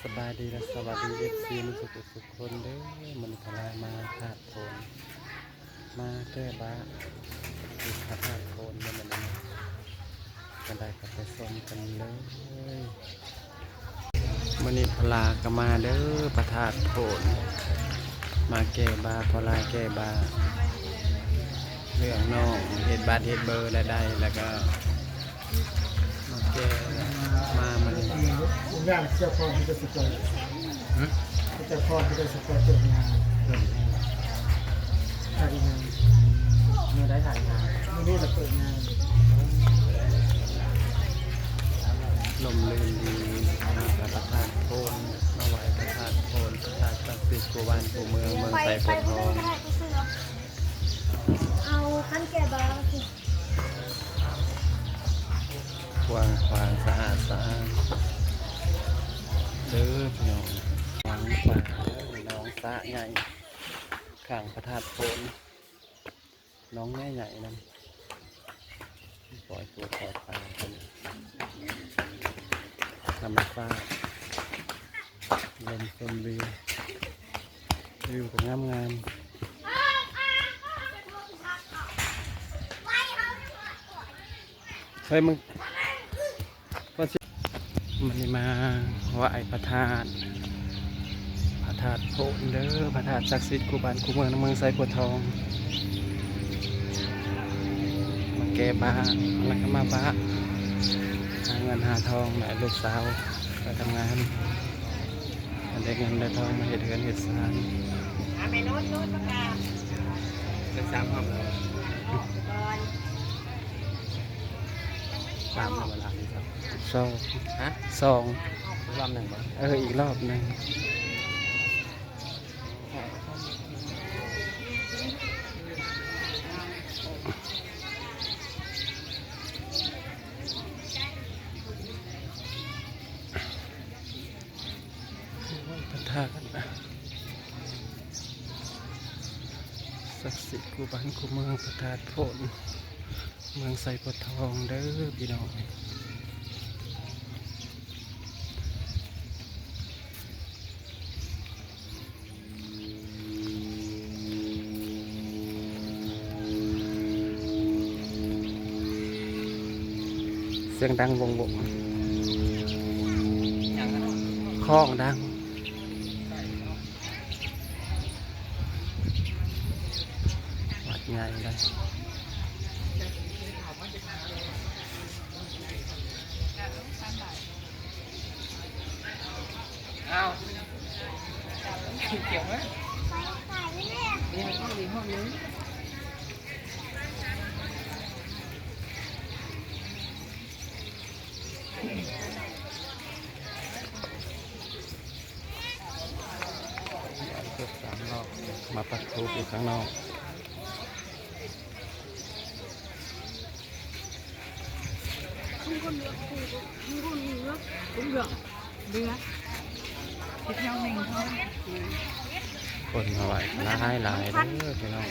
สบายดีและสวัสดีเอฟซีทุกคนเด้อมันพลายมาธาตุโพนมาแก้บ้าอีกธาตุโพนมันนะกันได้กับไปส้มกันเลยมันนี่พลาก็มาเด้อประธาตุโพนมาแก้บ้าพลายแก้บ้าเรื่องน้องเฮ็ดบาดเฮ็ดเบอร์ได้แล้วก็มาแก้มามันย่างเจ้าพ่อที่จะสปอยเจ้าพ่อที่จะสปอยเปิดงานถ่ายงานเมื่อได้ถ่ายงานไม่รู้จะเปิดงานลมลื่นดีมาประธานโพนมาไหวประธานโพนประธานศักดิ์สิทธิ์กูบ้านกูเมืองเมืองใส่ปกครองเอาขั้นแก่บ้าสิกว้างขวางสะอาดเด้อพี่น้องหวังป่าน้องสะใหญ่ข้างพระธาตุโพนน้องใหญ่นั่นปล่อยตัวปล่อยปลาเป็นธรรมชาติลมชมวิวก็งามเฮ้ยมึงมันนี่มาไหว้พระธาตุโพนเด้อพระธาตุศักดิ์สิทธิ์กูบ้านกูเมืองเมืองไซโพธิ์ทองมาแก้บ้าแล้วก็มาบ้าหาเงินหาทองแม่ลูกสาวไปทำงานได้เงินได้ทองมาเห็ดเงินเห็ดสารไปโน้ตประกาศเป็น3 ห้อง3เวลาที่ครับสองรอบหนึ่งอีกรอบหนึ่งพระธาตุศักดิ์สิทธิ์กูบ้านกูเมืองพระธาตุโพนเมืองไซโพธิ์ทองเด้อพี่น้องเสียงดังวงคล้องดังวัดใหญ่เลยเอาเกี่ยวไหมนี่มันต้องมีห้องนึงเกือบ3 รอบมาปักทูบอยู่ข้างนอกคนเลือกผมเลือกเลือกที่แถวหนึ่งเขา คนมาไหวหลายเด้อพี่น้อง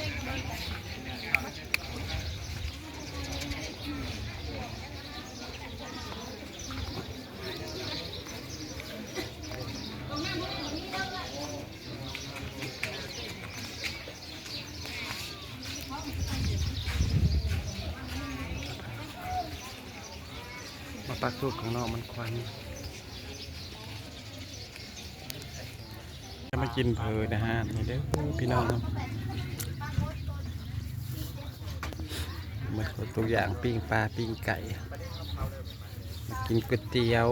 มาปักทูบข้างนอกมันควันจะมากินเพลินนะฮะนี่เด้อพี่น้องหมดทุกอย่างปิ้งปลาปิ้งไก่มากินก๋วยเตี๋ยว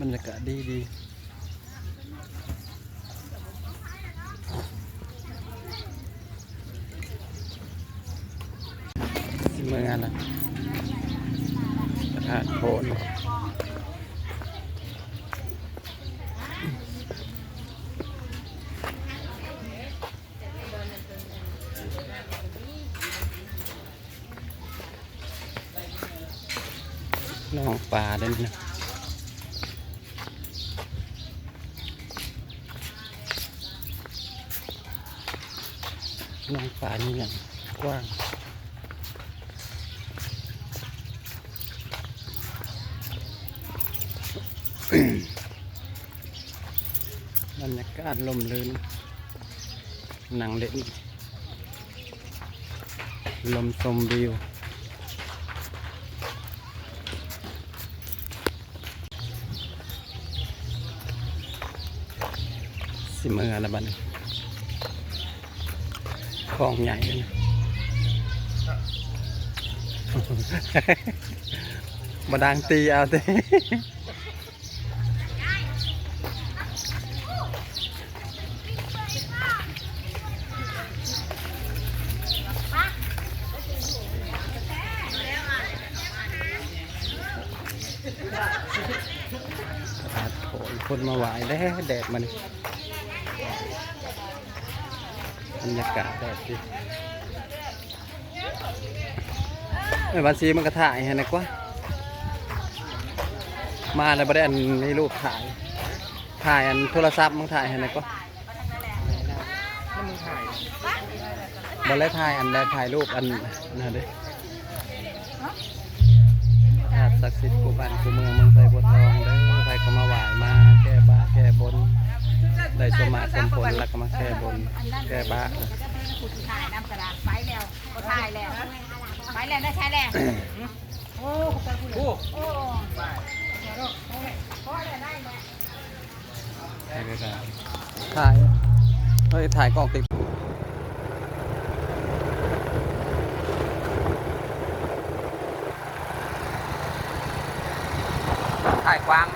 บรรยากาศดีเมืองอะไรพระธาตุโพนน้องปลาเด่นนะน้องปลานี่อย่างกว้าง บรรยากาศลมลื่นหนังเล่นลมชมวิวสิเมื่อละบัดนี้คลองใหญ่เลยนะ มาดังตีเอาเต้คนมาไหวแดดมันบรรยากาศแดดดิวันซีมันก็ถ่ายให้นะกว่ามาแล้วบ่ได้อันนี้รูปถ่ายอันโทรศัพท์มึงถ่ายให้นะกว่า แล้วมึงถ่าย บ่ได้ถ่ายอันได้ถ่ายรูปอันนั่นเด้ญาติศักดิ์สิทธิ์กูบ้านกูเมืองเมืองไทยบัวทองเด้อใครก็มาไหว้มาแก้บาแก้บนได้สมมาสมผลแล้วก็มาแก้บนแก้บา ถ่ายน้ำกระดาษไปแล้วก็ถ่ายแล้วไปแล้วได้ใช้แล้วโอ้ โอ้ โอ้พอแล้วได้แล้ว ถ่ายเฮ้ยถ่ายกล้องติดถ่ายกว้าง